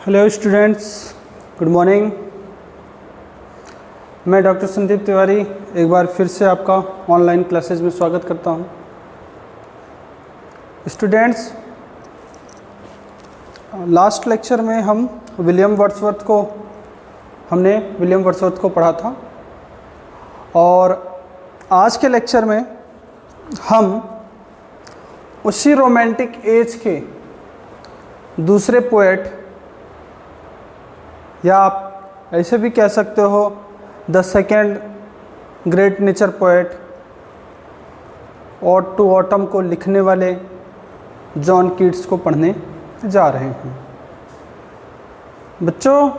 Hello students, good morning. मैं doctor Sandeep Tiwari एक बार फिर से आपका ऑनलाइन क्लासेज में स्वागत करता हूं। स्टूडेंट्स, लास्ट लेक्चर में हम विलियम वर्ड्सवर्थ को पढ़ा था और आज के लेक्चर में हम उसी रोमांटिक एज के दूसरे पोएट, या आप ऐसे भी कह सकते हो the second great nature poet, ode to autumn को लिखने वाले जॉन कीट्स को पढ़ने जा रहे हैं। बच्चों,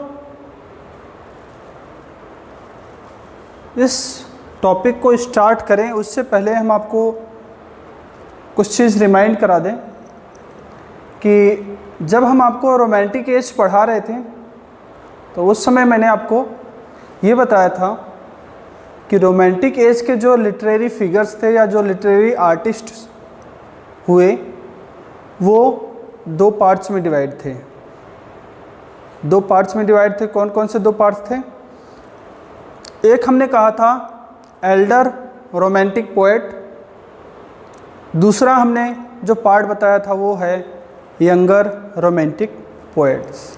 इस टॉपिक को स्टार्ट करें उससे पहले हम आपको कुछ चीज़ रिमाइंड करा दें कि जब हम आपको रोमांटिक एज पढ़ा रहे थे तो उस समय मैंने आपको ये बताया था कि रोमांटिक एज के जो लिटरेरी फिगर्स थे या जो लिटरेरी आर्टिस्ट हुए वो दो पार्ट्स में डिवाइड थे। कौन कौन से दो पार्ट्स थे? एक हमने कहा था एल्डर रोमांटिक पोएट, दूसरा हमने जो पार्ट बताया था वो है यंगर रोमांटिक पोएट्स।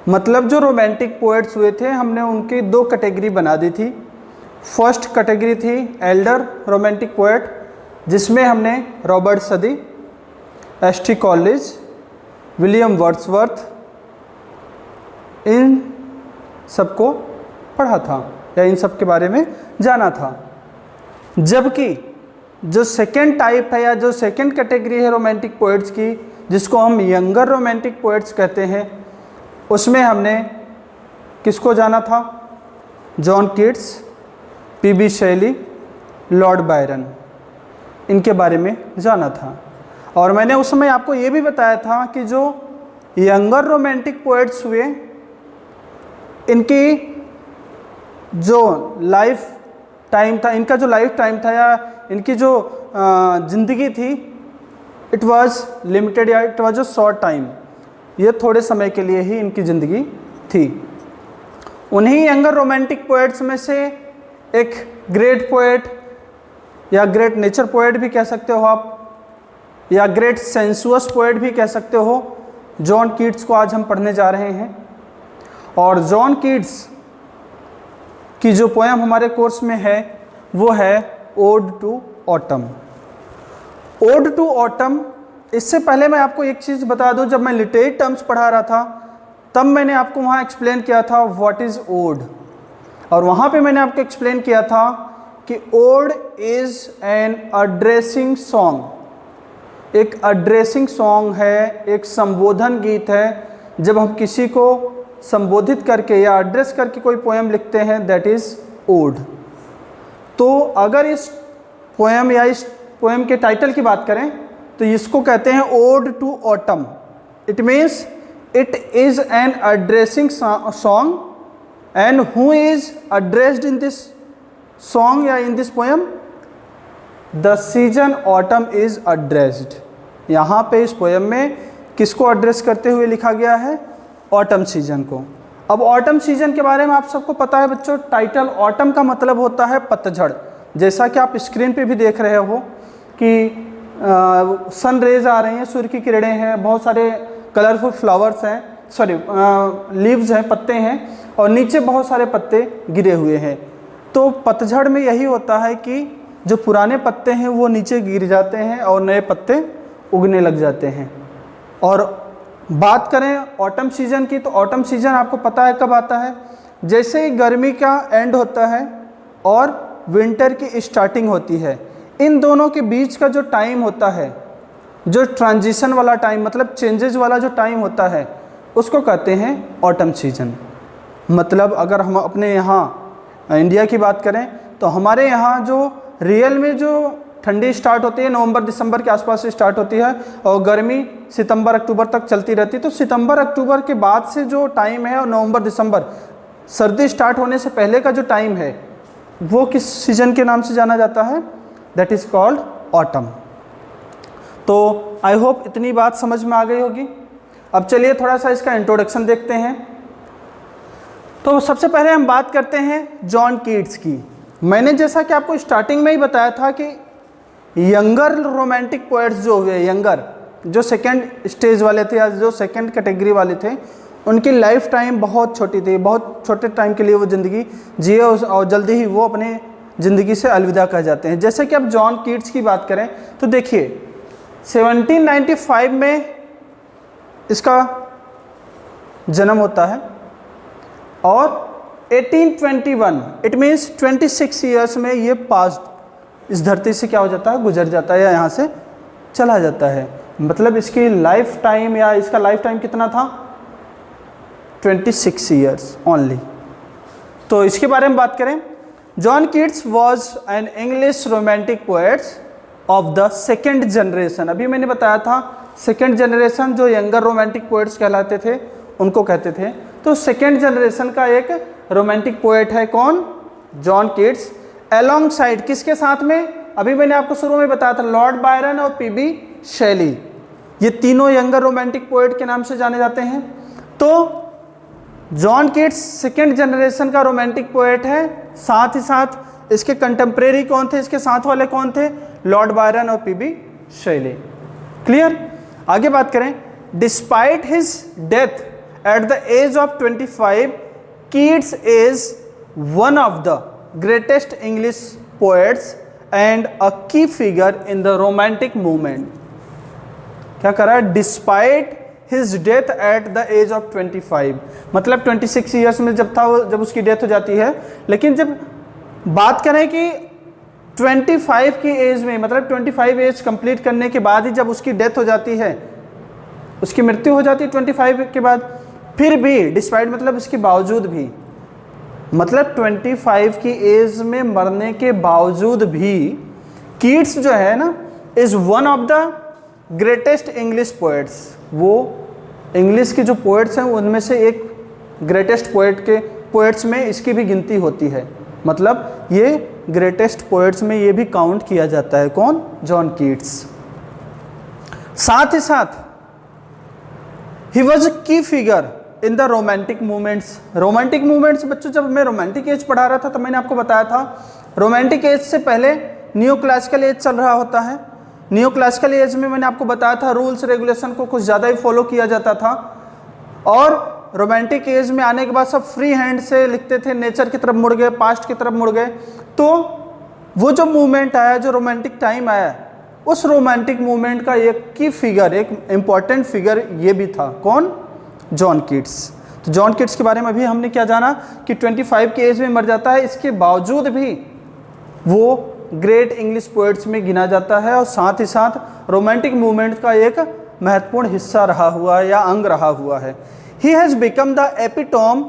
मतलब जो रोमांटिक पोएट्स हुए थे हमने उनकी दो कैटेगरी बना दी थी। फर्स्ट कैटेगरी थी एल्डर रोमांटिक पोएट, जिसमें हमने रॉबर्ट सदी, एस.टी. कॉलेज, विलियम वर्ड्सवर्थ, इन सबको पढ़ा था या इन सब के बारे में जाना था। जबकि जो सेकेंड टाइप है या जो सेकेंड कैटेगरी है रोमांटिक पोएट्स की, जिसको हम यंगर रोमांटिक पोएट्स कहते हैं, उसमें हमने किसको जाना था? John Keats, P B. Shelley, Lord Byron, इनके बारे में जाना था। और मैंने उस समय आपको ये भी बताया था कि जो यंगर रोमांटिक पोएट्स हुए, इनकी जो लाइफ टाइम था, इनका जो लाइफ टाइम था या इनकी जो ज़िंदगी थी, इट वाज लिमिटेड या it was a short time. ये थोड़े समय के लिए ही इनकी ज़िंदगी थी। उन्हीं यंगर रोमांटिक पोएट्स में से एक ग्रेट पोएट या ग्रेट नेचर पोएट भी कह सकते हो आप, या ग्रेट सेंसुअस पोएट भी कह सकते हो, जॉन कीट्स को आज हम पढ़ने जा रहे हैं। और जॉन कीट्स की जो पोएम हमारे कोर्स में है वो है ode to autumn. Ode to autumn, इससे पहले मैं आपको एक चीज़ बता दूं, जब मैं लिटरेरी टर्म्स पढ़ा रहा था तब मैंने आपको वहाँ एक्सप्लेन किया था व्हाट इज़ ओड, और वहाँ पे मैंने आपको एक्सप्लेन किया था कि ode is an addressing song. एक अड्रेसिंग सॉन्ग है, एक संबोधन गीत है। जब हम किसी को संबोधित करके या एड्रेस करके कोई पोएम लिखते हैं, दैट इज़ ओड। तो अगर इस पोएम या इस पोएम के टाइटल की बात करें तो इसको कहते हैं ode to autumn. It means it is an addressing song, and who is addressed in this song या in this poem? The season autumn is addressed. यहाँ पे इस पोएम में किसको एड्रेस करते हुए लिखा गया है? ऑटम सीजन को। अब ऑटम सीजन के बारे में आप सबको पता है बच्चों, टाइटल ऑटम का मतलब होता है पतझड़। जैसा कि आप स्क्रीन पे भी देख रहे हो कि सन रेज आ रही हैं, सूर्य की किरणें हैं, बहुत सारे कलरफुल फ्लावर्स हैं, लीव्स हैं, पत्ते हैं, और नीचे बहुत सारे पत्ते गिरे हुए हैं। तो पतझड़ में यही होता है कि जो पुराने पत्ते हैं वो नीचे गिर जाते हैं और नए पत्ते उगने लग जाते हैं। और बात करें ऑटम सीजन की, तो ऑटम सीजन आपको पता है कब आता है? जैसे ही गर्मी का एंड होता है और विंटर की स्टार्टिंग होती है, इन दोनों के बीच का जो टाइम होता है, जो ट्रांजिशन वाला टाइम, मतलब चेंजेस वाला जो टाइम होता है, उसको कहते हैं ऑटम सीजन। मतलब अगर हम अपने यहाँ इंडिया की बात करें तो हमारे यहाँ जो रियल में जो ठंडी स्टार्ट होती है नवंबर दिसंबर के आसपास से स्टार्ट होती है और गर्मी सितंबर अक्टूबर तक चलती रहती है। तो सितंबर अक्टूबर के बाद से जो टाइम है और नवंबर दिसंबर सर्दी स्टार्ट होने से पहले का जो टाइम है वो किस सीजन के नाम से जाना जाता है? That is called autumn. तो आई होप इतनी बात समझ में आ गई होगी। अब चलिए थोड़ा सा इसका इंट्रोडक्शन देखते हैं। तो सबसे पहले हम बात करते हैं जॉन कीट्स की। मैंने जैसा कि आपको स्टार्टिंग में ही बताया था कि यंगर रोमांटिक पोएट्स जो हुए, यंगर जो सेकंड स्टेज वाले थे या जो सेकंड कैटेगरी वाले थे, उनकी लाइफ टाइम बहुत छोटी थी, बहुत छोटे टाइम के लिए वो ज़िंदगी जिए और जल्दी ही वो अपने ज़िंदगी से अलविदा कह जाते हैं। जैसे कि अब जॉन कीट्स की बात करें तो देखिए 1795 में इसका जन्म होता है और 1821 इट मीन्स 26 ईयर्स में ये पास्ट इस धरती से क्या हो जाता है, गुजर जाता है या यहाँ से चला जाता है। मतलब इसकी लाइफ टाइम या इसका लाइफ टाइम कितना था, 26 ईयर्स ओनली। तो इसके बारे में बात करें, John Keats was an English romantic poets of the second generation. अभी मैंने बताया था सेकेंड जनरेशन जो यंगर रोमांटिक पोएट्स कहलाते थे उनको कहते थे। तो सेकेंड जनरेशन का एक रोमांटिक पोएट है कौन, जॉन कीट्स। अलोंग साइड किसके साथ में, अभी मैंने आपको शुरू में बताया था लॉर्ड बायरन और पीबी शेली, ये तीनों यंगर रोमांटिक पोएट के नाम से जाने जाते हैं। तो जॉन कीट्स सेकेंड जनरेशन का रोमांटिक पोएट है, साथ ही साथ इसके कंटेम्प्रेरी कौन थे, इसके साथ वाले कौन थे, लॉर्ड बायरन और पीबी शेली। क्लियर। आगे बात करें, despite his death at the age of 25 Keats is one of the greatest English poets and a key figure in the romantic movement. क्या करा है, despite his death at the age of 25, मतलब 26 years में जब था वो, जब उसकी डेथ हो जाती है। लेकिन जब बात करें कि 25 की एज में, मतलब 25 एज कंप्लीट करने के बाद ही जब उसकी डेथ हो जाती है, उसकी मृत्यु हो जाती है 25 के बाद, फिर भी डिस्पाइट मतलब इसके बावजूद भी, मतलब 25 की एज में मरने के बावजूद भी कीट्स जो है ना is one of the greatest English poets. वो इंग्लिश के जो पोएट्स हैं उनमें से एक ग्रेटेस्ट पोएट्स में इसकी भी गिनती होती है। मतलब ये ग्रेटेस्ट पोएट्स में ये भी काउंट किया जाता है, कौन, जॉन कीट्स। साथ ही साथ he was a key figure in the romantic movements. Romantic movements बच्चों, जब मैं रोमांटिक एज पढ़ा रहा था तो मैंने आपको बताया था रोमांटिक एज से पहले न्यू क्लासिकल एज चल रहा होता है। न्यू क्लासिकल एज में मैंने आपको बताया था रूल्स रेगुलेशन को कुछ ज़्यादा ही फॉलो किया जाता था, और रोमांटिक एज में आने के बाद सब फ्री हैंड से लिखते थे, नेचर की तरफ मुड़ गए, पास्ट की तरफ मुड़ गए। तो वो जो मूवमेंट आया, जो रोमांटिक टाइम आया, उस रोमांटिक मूवमेंट का एक की फिगर, एक इम्पॉर्टेंट फिगर ये भी था, कौन, जॉन कीट्स। तो जॉन कीट्स के बारे में भी हमने क्या जाना कि 25 की एज में मर जाता है, इसके बावजूद भी वो ग्रेट इंग्लिश पोएट्स में गिना जाता है और साथ ही साथ रोमांटिक मूवमेंट का एक महत्वपूर्ण हिस्सा रहा हुआ है या अंग रहा हुआ है। He has become the epitome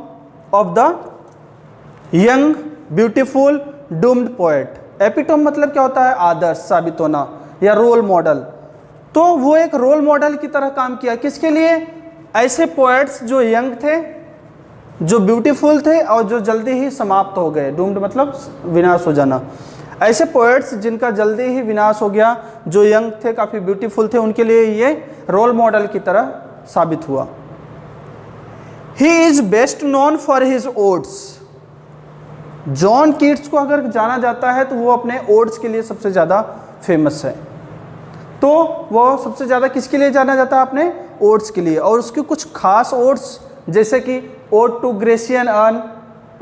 of the young beautiful doomed poet. Epitome मतलब क्या होता है, आदर्श, साबित होना या रोल मॉडल। तो वो एक रोल मॉडल की तरह काम किया, किसके लिए, ऐसे पोएट्स जो यंग थे, जो ब्यूटीफुल थे और जो जल्दी ही समाप्त हो गए। डूम्ड मतलब विनाश हो जाना। ऐसे पोएट्स जिनका जल्दी ही विनाश हो गया, जो यंग थे, काफ़ी ब्यूटीफुल थे, उनके लिए ये रोल मॉडल की तरह साबित हुआ। He is best known for his odds. John Keats को अगर जाना जाता है तो वो अपने ओड्स के लिए सबसे ज़्यादा फेमस है। तो वो सबसे ज़्यादा किसके लिए जाना जाता है, अपने ओड्स के लिए। और उसके कुछ खास ओड्स जैसे कि ode to Grecian urn,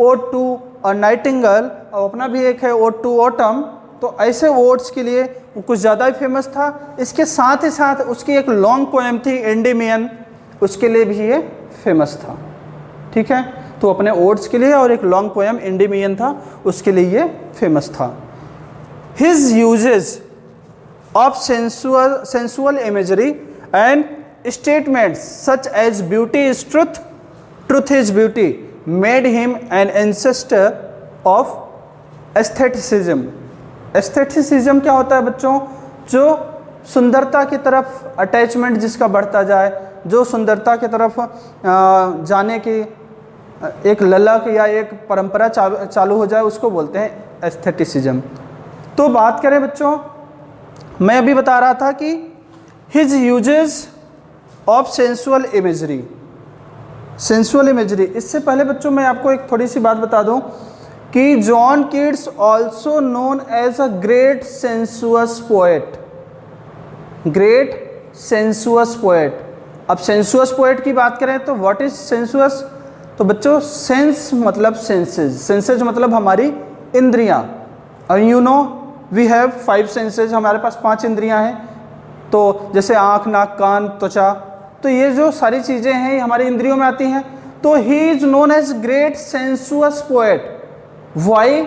ode to a nightingale, और अपना भी एक है ओड टू ऑटम। तो ऐसे ओड्स के लिए वो कुछ ज़्यादा ही फेमस था। इसके साथ ही साथ उसकी एक लॉन्ग पोएम थी एंडेमियन, उसके लिए भी ये फेमस था। ठीक है, तो अपने ओड्स के लिए और एक लॉन्ग पोएम एंडेमियन था, उसके लिए ये फेमस था। His uses of sensual imagery and statements such as beauty is truth, truth is beauty made him an ancestor of aestheticism. Aestheticism क्या होता है बच्चों, जो सुंदरता की तरफ अटैचमेंट जिसका बढ़ता जाए, जो सुंदरता की तरफ जाने की एक ललक या एक परंपरा चालू हो जाए, उसको बोलते हैं एस्थेटिसिज्म। तो बात करें बच्चों, मैं अभी बता रहा था कि his uses of sensual imagery. Sensual imagery, इससे पहले बच्चों मैं आपको एक थोड़ी सी बात बता दूं कि John Keats also known as a great sensuous poet. Great sensuous poet. अब सेंसुअस पोएट की बात करें तो व्हाट इज सेंसुअस? तो बच्चों सेंस मतलब सेंसेज, सेंसेज मतलब हमारी इंद्रियां। और you know we have 5 senses, हमारे पास 5 इंद्रियां हैं। तो जैसे आँख, नाक, कान, त्वचा, तो ये जो सारी चीज़ें हैं ये हमारी इंद्रियों में आती हैं। तो he is known as great sensuous poet. Why?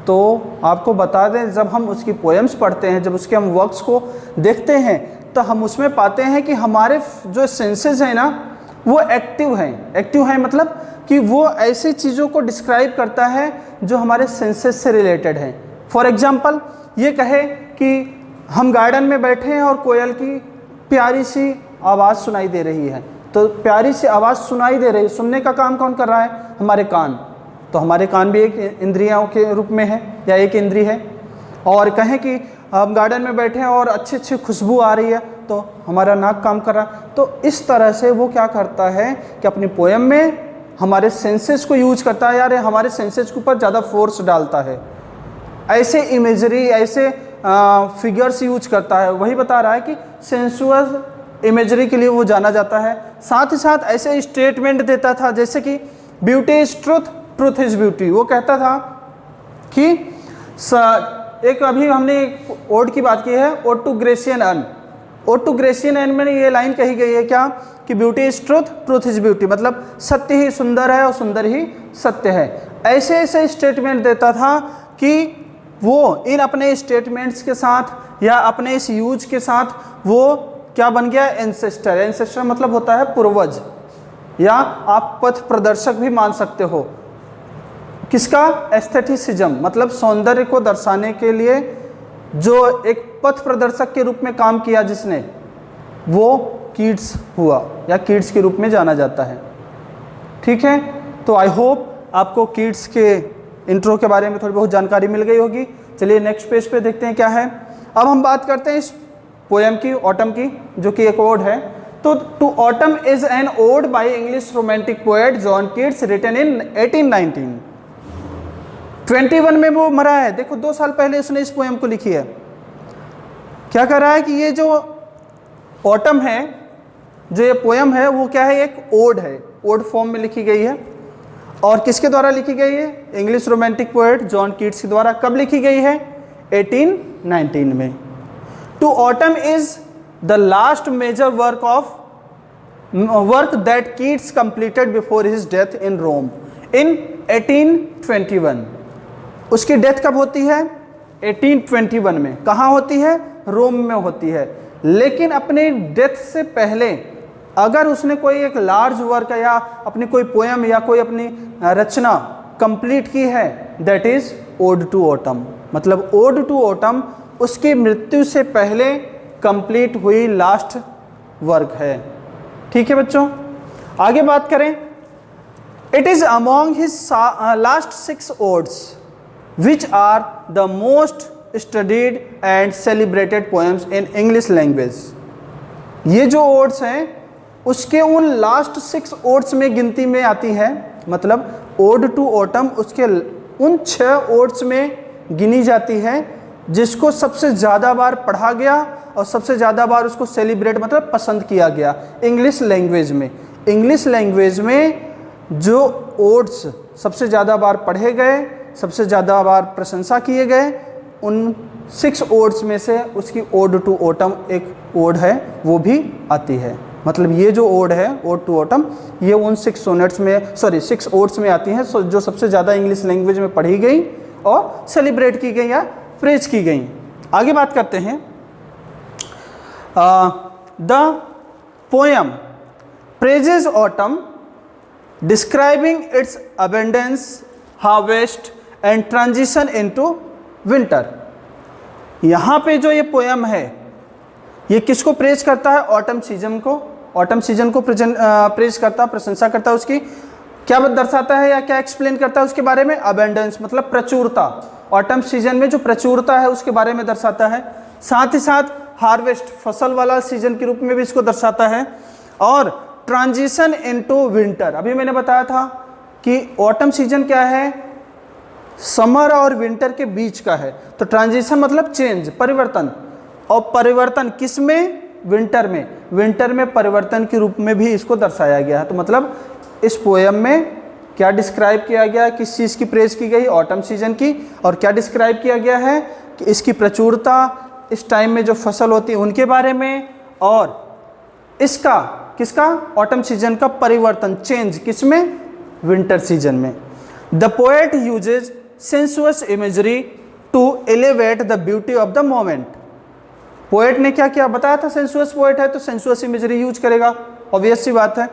तो आपको बता दें, जब हम उसकी पोएम्स पढ़ते हैं, जब उसके हम वर्क्स को देखते हैं, तो हम उसमें पाते हैं कि हमारे जो सेंसेस हैं ना वो एक्टिव हैं। एक्टिव हैं मतलब कि वो ऐसी चीज़ों को डिस्क्राइब करता है जो हमारे सेंसेस से रिलेटेड हैं। फॉर एग्जाम्पल ये कहे कि हम गार्डन में बैठे हैं और कोयल की प्यारी सी आवाज़ सुनाई दे रही है, तो प्यारी सी आवाज़ सुनाई दे रही है, सुनने का काम कौन कर रहा है? हमारे कान। तो हमारे कान भी एक इंद्रियों के रूप में है या एक इंद्री है। और कहें कि हम गार्डन में बैठे हैं और अच्छी अच्छी खुशबू आ रही है, तो हमारा नाक काम कर रहा है। तो इस तरह से वो क्या करता है कि अपनी पोएम में हमारे सेंसेस को यूज करता है, यार हमारे सेंसेस के ऊपर ज़्यादा फोर्स डालता है, ऐसे इमेजरी, ऐसे फिगर्स यूज करता है। वही बता रहा है कि सेंसुअस इमेजरी के लिए वो जाना जाता है। साथ ही साथ ऐसे स्टेटमेंट देता था जैसे कि beauty is truth, truth is beauty. वो कहता था कि एक अभी हमने एक ओड की बात की है, ode to Grecian urn. Ode to Grecian urn में ये लाइन कही गई है क्या कि beauty is truth, truth is beauty, मतलब सत्य ही सुंदर है और सुंदर ही सत्य है। ऐसे ऐसे स्टेटमेंट देता था कि वो इन अपने स्टेटमेंट्स के साथ या अपने इस यूज के साथ वो क्या बन गया? एंसेस्टर। एंसेस्टर मतलब होता है पूर्वज, या आप पथ प्रदर्शक भी मान सकते हो। किसका? एस्थेटिसिज्म, मतलब सौंदर्य को दर्शाने के लिए जो एक पथ प्रदर्शक के रूप में काम किया जिसने, वो कीट्स हुआ या कीट्स के रूप में जाना जाता है। ठीक है, तो आई होप आपको कीट्स के इंट्रो के बारे में थोड़ी बहुत जानकारी मिल गई होगी। चलिए नेक्स्ट पेज पे देखते हैं क्या है। अब हम बात करते हैं इस पोएम की, ऑटम की, जो कि एक ओड है। तो to autumn is an ode by English romantic poet John Keats written in 1819। 21 में वो मरा है। देखो 2 साल पहले उसने इस पोएम को लिखी है। क्या कर रहा है कि ये जो ऑटम है, जो ये पोएम है, वो क्या है? एक ओड है, ओड फॉर्म में लिखी गई है। और किसके द्वारा लिखी गई है? English romantic poet John Keats के द्वारा। कब लिखी गई है? 1819 में। To autumn is the last major work that Keats completed before his death in Rome in 1821। उसकी डेथ कब होती है? 1821 में। कहाँ होती है? रोम में होती है। लेकिन अपने डेथ से पहले अगर उसने कोई एक लार्ज वर्क या अपनी कोई पोएम या कोई अपनी रचना कंप्लीट की है, that is ode to autumn. मतलब ओड टू ऑटम उसकी मृत्यु से पहले कंप्लीट हुई लास्ट वर्क है। ठीक है बच्चों, आगे बात करें। It is among his last 6 odds which are the most studied and celebrated poems in English language। ये जो ओड्स हैं उसके उन लास्ट 6 ओड्स में गिनती में आती है। मतलब ओड टू ऑटम उसके उन 6 ओड्स में गिनी जाती है जिसको सबसे ज़्यादा बार पढ़ा गया और सबसे ज़्यादा बार उसको सेलिब्रेट मतलब पसंद किया गया इंग्लिश लैंग्वेज में। इंग्लिश लैंग्वेज में जो ओड्स सबसे ज़्यादा बार पढ़े गए, सबसे ज़्यादा बार प्रशंसा किए गए, उन 6 ओड्स में से उसकी ओड टू ऑटम एक ओड है, वो भी आती है। मतलब ये जो ओड है, ओड टू ऑटम, ये उन 6 ओड्स में आती हैं जो सबसे ज़्यादा इंग्लिश लैंग्वेज में पढ़ी गई और सेलिब्रेट की गई या प्रेज की गई। आगे बात करते हैं। The poem praises autumn describing it's abundance, harvest and transition into winter. यहाँ पे जो ये पोएम है ये किसको प्रेज करता है? ऑटम सीजन को। ऑटम सीजन को प्रेज करता है, प्रशंसा करता है उसकी। क्या दर्शाता है या क्या एक्सप्लेन करता है उसके बारे में? अबेंडेंस मतलब प्रचुरता। ऑटम सीजन में जो प्रचुरता है उसके बारे में दर्शाता है। साथ ही साथ हार्वेस्ट, फसल वाला सीजन के रूप में भी इसको दर्शाता है। और ट्रांजिशन इनटू विंटर, अभी मैंने बताया था कि ऑटम सीजन क्या है, समर और विंटर के बीच का है। तो ट्रांजिशन मतलब चेंज, परिवर्तन, और परिवर्तन किस में, विंटर में। विंटर में परिवर्तन के रूप में भी इसको दर्शाया गया है। तो मतलब इस पोएम में क्या डिस्क्राइब किया गया है, किस चीज़ की प्रेज की गई, ऑटम सीजन की। और क्या डिस्क्राइब किया गया है कि इसकी प्रचुरता, इस टाइम में जो फसल होती है उनके बारे में, और इसका किसका, ऑटम सीजन का परिवर्तन, चेंज किसमें, विंटर सीजन में। The poet uses sensuous imagery to elevate the beauty of the moment. Poet ने क्या किया, बताया था सेंसुअस पोएट है तो सेंसुअस इमेजरी यूज करेगा, ऑब्वियस सी बात है।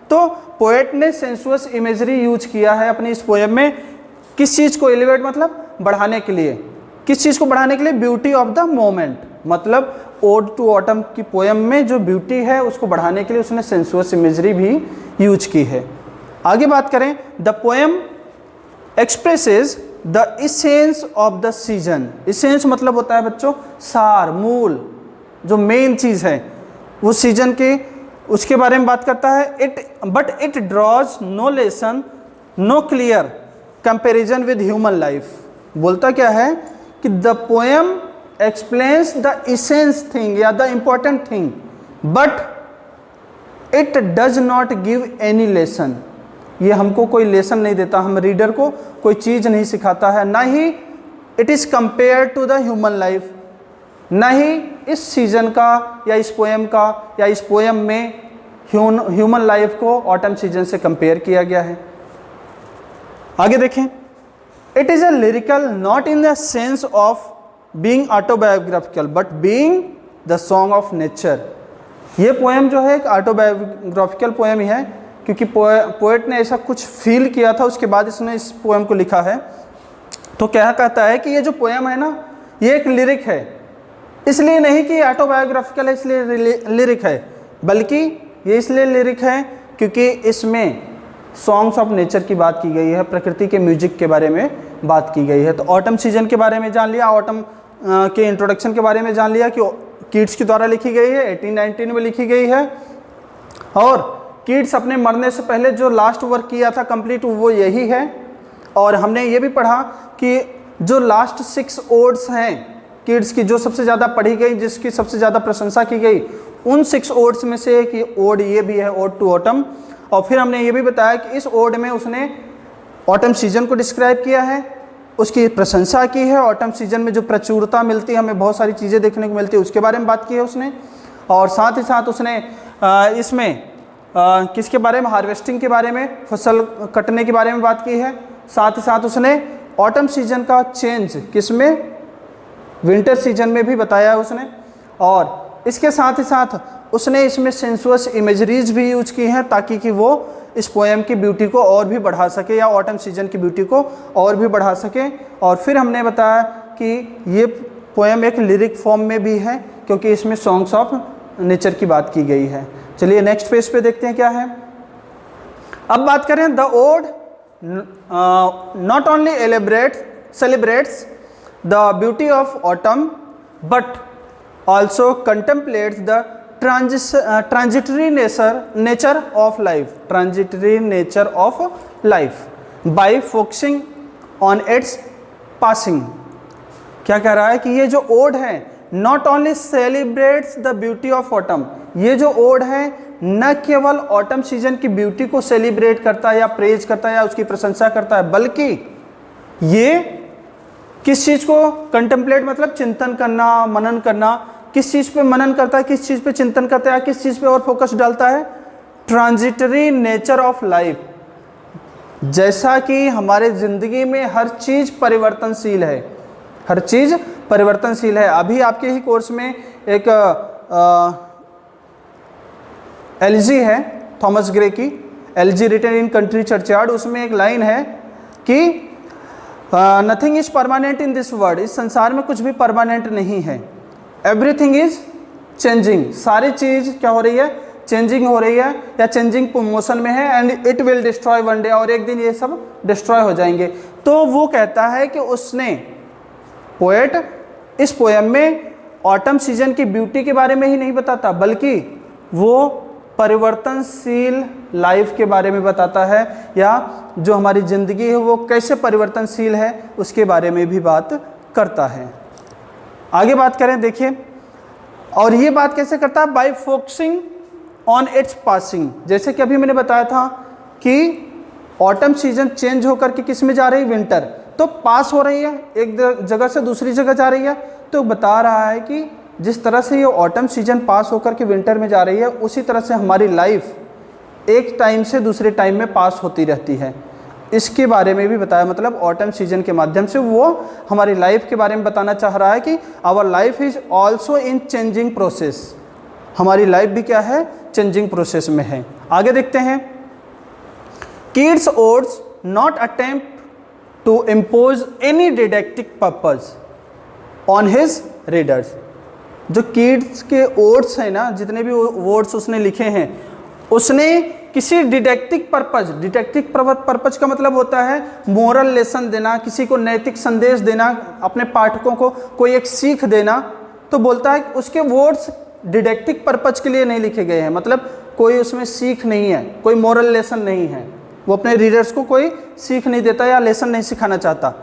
तो पोएट ने सेंसुअस इमेजरी यूज किया है अपनी इस पोएम में, किस चीज़ को, एलिवेट मतलब बढ़ाने के लिए, किस चीज़ को बढ़ाने के लिए, ब्यूटी ऑफ द मोमेंट, मतलब ओड टू ऑटम की पोएम में जो ब्यूटी है उसको बढ़ाने के लिए उसने सेंसुअस इमेजरी भी यूज की है। आगे बात करें, the poem expresses the essence of the season. Essence मतलब होता है बच्चों सार, मूल, जो मेन चीज़ है वो सीजन के, उसके बारे में बात करता है। But it draws no lesson, no clear comparison with human life. बोलता क्या है कि the poem explains the essence thing या the important thing, but it does not give any lesson. ये हमको कोई लेसन नहीं देता, हम रीडर को कोई चीज़ नहीं सिखाता है, ना ही it is compare to the human life, ना ही इस सीजन का या इस पोएम का या इस पोएम में ह्यूमन लाइफ को ऑटम सीजन से कंपेयर किया गया है। आगे देखें, it is a lyrical not in the sense of being autobiographical but being the song of nature. ये पोएम जो है एक ऑटोबायोग्राफिकल पोएम ही है, क्योंकि पोएट ने ऐसा कुछ फील किया था, उसके बाद इसने इस पोएम को लिखा है। तो क्या कहता है कि ये जो पोएम है ना, ये एक लिरिक है, इसलिए नहीं कि ऑटोबायोग्राफिकल है इसलिए लिरिक है, बल्कि ये इसलिए लिरिक है क्योंकि इसमें सॉन्ग्स ऑफ नेचर की बात की गई है, प्रकृति के म्यूजिक के बारे में बात की गई है। तो ऑटम सीजन के बारे में जान लिया, ऑटम के इंट्रोडक्शन के बारे में जान लिया कि कीट्स के द्वारा लिखी गई है, 1819 में लिखी गई है। और कीट्स अपने मरने से पहले जो लास्ट वर्क किया था कंप्लीट, वो यही है। और हमने ये भी पढ़ा कि जो लास्ट 6 ओड्स हैं कीट्स की, जो सबसे ज़्यादा पढ़ी गई, जिसकी सबसे ज़्यादा प्रशंसा की गई, उन 6 ओड्स में से एक ओड ये भी है, ओड टू ऑटम। और फिर हमने ये भी बताया कि इस ओड में उसने ऑटम सीजन को डिस्क्राइब किया है, उसकी प्रशंसा की है, ऑटम सीजन में जो प्रचुरता मिलती है, हमें बहुत सारी चीज़ें देखने को मिलती है, उसके बारे में बात की है उसने। और साथ ही साथ उसने इसमें किसके बारे में, हार्वेस्टिंग के बारे में, फसल कटने के बारे में बात की है। साथ ही साथ उसने ऑटम सीजन का चेंज किसमें, विंटर सीजन में भी बताया है उसने। और इसके साथ ही साथ उसने इसमें सेंसुअस इमेजरीज भी यूज की हैं ताकि कि वो इस पोएम की ब्यूटी को और भी बढ़ा सके, या ऑटम सीजन की ब्यूटी को और भी बढ़ा सके। और फिर हमने बताया कि ये पोएम एक लिरिक फॉर्म में भी है क्योंकि इसमें सॉन्ग्स ऑफ नेचर की बात की गई है। चलिए नेक्स्ट पेज पे देखते हैं क्या है। अब बात करें, the ode not only celebrates the beauty of autumn but also contemplates the transitory nature of life by focusing on its passing। क्या कह रहा है कि ये जो ओड है not only celebrates the beauty of autumn, ये जो ओड है न केवल ऑटम सीजन की ब्यूटी को सेलिब्रेट करता है या प्रेज करता है या उसकी प्रशंसा करता है, बल्कि ये किस चीज़ को कंटेम्पलेट मतलब चिंतन करना, मनन करना, किस चीज़ पे मनन करता है, किस चीज़ पे चिंतन करता है, किस चीज़ पे और फोकस डालता है, ट्रांजिटरी नेचर ऑफ लाइफ। जैसा कि हमारे ज़िंदगी में हर चीज़ परिवर्तनशील है, हर चीज़ परिवर्तनशील है। अभी आपके ही कोर्स में एक एलजी है, थॉमस ग्रे की elegy written in country churchyard, उसमें एक लाइन है कि nothing is permanent in this world, इस संसार में कुछ भी परमानेंट नहीं है, एवरीथिंग इज चेंजिंग, सारी चीज़ क्या हो रही है, चेंजिंग हो रही है या चेंजिंग मोशन में है, and it will destroy one day, और एक दिन ये सब डिस्ट्रॉय हो जाएंगे। तो वो कहता है कि उसने पोएट इस पोएम में ऑटम सीजन की ब्यूटी के बारे में ही नहीं बताता, बल्कि वो परिवर्तनशील लाइफ के बारे में बताता है, या जो हमारी ज़िंदगी है वो कैसे परिवर्तनशील है उसके बारे में भी बात करता है। आगे बात करें, देखिए, और ये बात कैसे करता है? Bye focusing on it's passing. जैसे कि अभी मैंने बताया था कि ऑटम सीजन चेंज होकर के किस में जा रही है? विंटर। तो पास हो रही है, एक जगह से दूसरी जगह जा रही है, तो बता रहा है कि जिस तरह से ये ऑटम सीजन पास होकर के विंटर में जा रही है, उसी तरह से हमारी लाइफ एक टाइम से दूसरे टाइम में पास होती रहती है। इसके बारे में भी बताया, मतलब ऑटम सीजन के माध्यम से वो हमारी लाइफ के बारे में बताना चाह रहा है कि our life is also in changing process. हमारी लाइफ भी क्या है? चेंजिंग प्रोसेस में है। आगे देखते हैं, Keats odes not attempt to impose any didactic purpose on his readers. जो किड्स के ओड्स हैं ना, जितने भी वर्ड्स उसने लिखे हैं, उसने किसी डिडैक्टिक पर्पज का मतलब होता है मोरल लेसन देना, किसी को नैतिक संदेश देना, अपने पाठकों को कोई एक सीख देना। तो बोलता है उसके वर्ड्स डिडैक्टिक पर्पज के लिए नहीं लिखे गए हैं, मतलब कोई उसमें सीख नहीं है, कोई मोरल लेसन नहीं है, वो अपने रीडर्स को कोई सीख नहीं देता या लेसन नहीं सिखाना चाहता।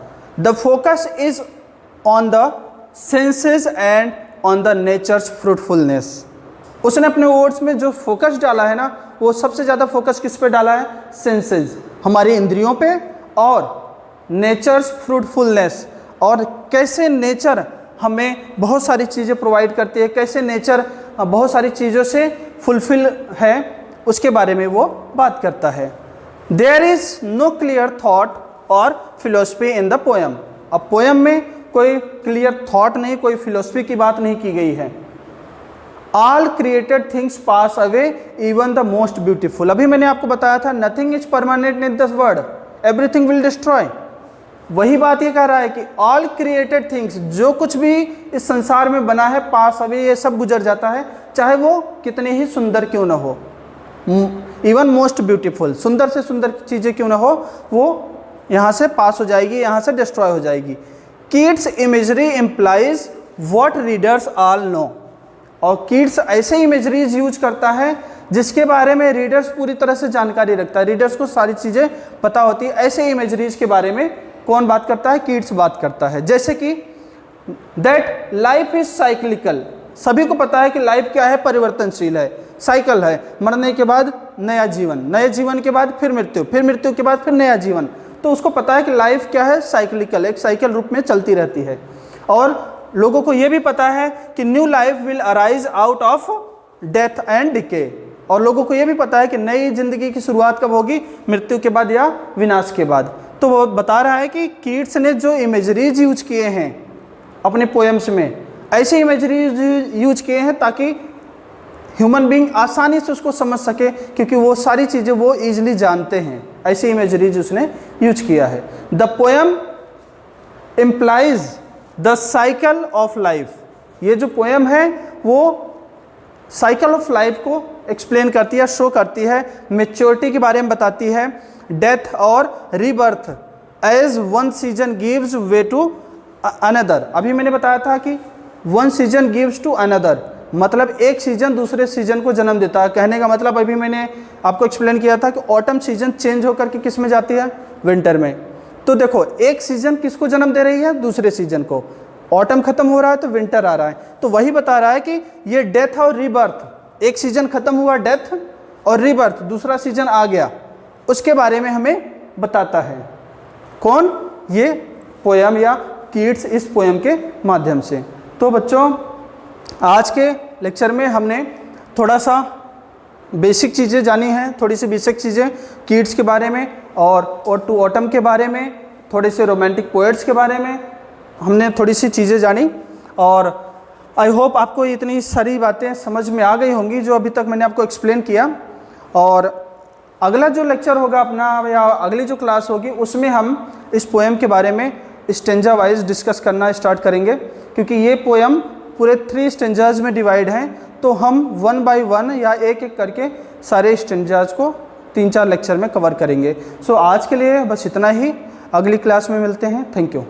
The focus is on the senses and on the natures fruitfulness. उसने अपने वर्ड्स में जो फोकस डाला है ना, वो सबसे ज़्यादा फोकस किस पे डाला है? सेंसेस, हमारी इंद्रियों पे, और नेचर्स फ्रूटफुलनेस, और कैसे नेचर हमें बहुत सारी चीज़ें प्रोवाइड करती है, कैसे नेचर बहुत सारी चीज़ों से फुलफिल है, उसके बारे में वो बात करता है। There is no clear thought और फिलोसफी इन द पोएम। अब पोएम में कोई क्लियर थॉट नहीं, कोई फिलोसफी की बात नहीं की गई है। All created things pass away even the most beautiful. अभी मैंने आपको बताया था nothing is permanent in this world, everything will destroy. वही बात ये कह रहा है कि ऑल क्रिएटेड थिंग्स, जो कुछ भी इस संसार में बना है, पास अवे, ये सब गुजर जाता है, चाहे वो कितने ही सुंदर क्यों ना हो। इवन मोस्ट ब्यूटीफुल, सुंदर से सुंदर चीज़ें क्यों ना हो, वो यहाँ से पास हो जाएगी, यहाँ से डिस्ट्रॉय हो जाएगी। Kids imagery implies what readers all know. और किड्स ऐसे इमेजरीज यूज करता है जिसके बारे में रीडर्स पूरी तरह से जानकारी रखता है, रीडर्स को सारी चीज़ें पता होती है। ऐसे इमेजरीज के बारे में कौन बात करता है? किड्स बात करता है। जैसे कि दैट लाइफ इज साइक्लिकल। सभी को पता है कि लाइफ क्या है? परिवर्तनशील है, साइकिल है। मरने के बाद नया जीवन, नए जीवन के बाद फिर मृत्यु, फिर मृत्यु के बाद फिर नया जीवन। तो उसको पता है कि लाइफ क्या है? साइक्लिकल, एक साइकिल रूप में चलती रहती है। और लोगों को यह भी पता है कि new life will arise out of death and decay. और लोगों को यह भी पता है कि नई जिंदगी की शुरुआत कब होगी? मृत्यु के बाद या विनाश के बाद। तो वो बता रहा है कि किड्स ने जो इमेजरीज यूज किए हैं अपने पोएम्स में, ऐसे इमेजरीज यूज किए हैं ताकि ह्यूमन बीइंग आसानी से उसको समझ सके, क्योंकि वो सारी चीज़ें वो ईजिली जानते हैं। ऐसे इमेजरीज उसने यूज किया है। The poem implies the cycle of life. ये जो पोएम है वो साइकिल ऑफ लाइफ को एक्सप्लेन करती है, शो करती है, मैच्योरिटी के बारे में बताती है, डेथ और rebirth as one season gives way to another. अभी मैंने बताया था कि one season gives to another, मतलब एक सीजन दूसरे सीजन को जन्म देता है। कहने का मतलब अभी मैंने आपको एक्सप्लेन किया था कि ऑटम सीजन चेंज होकर के किस में जाती है? विंटर में। तो देखो, एक सीजन किसको जन्म दे रही है? दूसरे सीजन को। ऑटम खत्म हो रहा है तो विंटर आ रहा है। तो वही बता रहा है कि ये डेथ और रीबर्थ, एक सीजन खत्म हुआ डेथ और रीबर्थ, दूसरा सीजन आ गया, उसके बारे में हमें बताता है। कौन? ये पोएम या किड्स, इस पोएम के माध्यम से। तो बच्चों, आज के लेक्चर में हमने थोड़ा सा बेसिक चीज़ें जानी हैं, थोड़ी सी बेसिक चीज़ें किड्स के बारे में और टू ऑटम के बारे में, थोड़े से रोमांटिक पोएट्स के बारे में हमने थोड़ी सी चीज़ें जानी। और आई होप आपको इतनी सारी बातें समझ में आ गई होंगी जो अभी तक मैंने आपको एक्सप्लेन किया। और अगला जो लेक्चर होगा अपना, या अगली जो क्लास होगी, उसमें हम इस पोएम के बारे में स्टेंजा वाइज डिस्कस करना स्टार्ट करेंगे, क्योंकि ये पोएम पूरे 3 स्टेंजाज में डिवाइड हैं। तो हम 1 बाय 1 या एक एक करके सारे स्टेंजाज को 3-4 लेक्चर में कवर करेंगे। सो आज के लिए बस इतना ही, अगली क्लास में मिलते हैं। Thank you.